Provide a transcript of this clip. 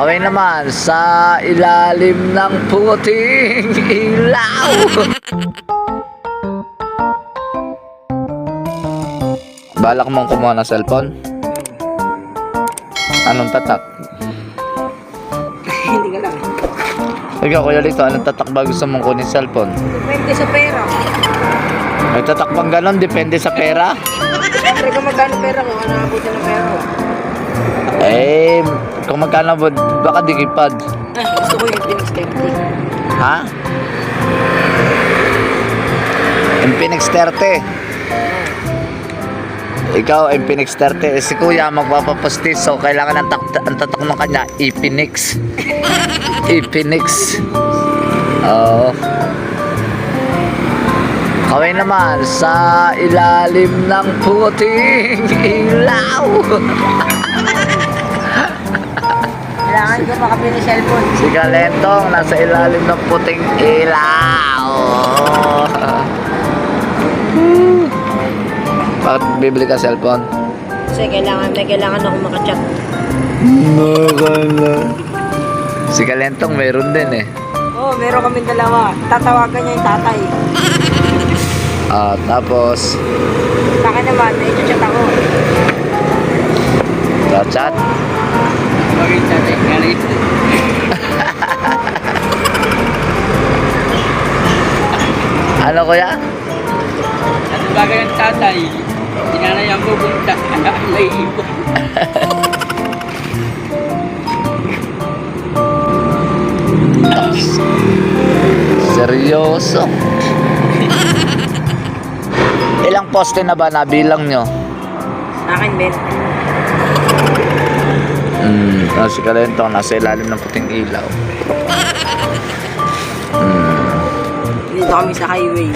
Kaway naman sa ilalim ng puting ilaw. Balak mong kumuha ng cellphone? Anong tatak? Hindi ka lang. Ikaw, Kuya Lito, anong tatak ba gusto mong kunin cellphone? Depende sa pera. May tatak bang ganon? Depende sa pera? Siyempre kung magkano pera ko, ano abutin ng pera ko. Eh, kung magkano ba, baka dikipad. Gusto ko yung Infinix 30. Ha? Infinix 30. Ikaw, Infinix 30. Si Kuya, magpapapastis. So, kailangan ang tatak ng kanya, Infinix. Infinix. Oo. Kaway naman sa ilalim ng puting ilaw. Kailangan ko makapili ng cellphone. Si Galentong nasa ilalim ng puting ilaw. Bakit bibili ka cellphone? Kasi may kailangan ako makachat. Si Galentong meron din eh. Oo, meron kaming dalawa. Tatawagan niya yung tatay. Tapos Sa akin naman, may chat ako. chat. Bakit tatay? Galit. Ano Kuya? At bagay ng tatay, sinanay ang pupunta, anak may ipon. Seryoso. Ilang poste na ba nabilang nyo? Sa akin, Ben. Si Galentong nasa ilalim ng puting ilaw. Dito kami sa highway.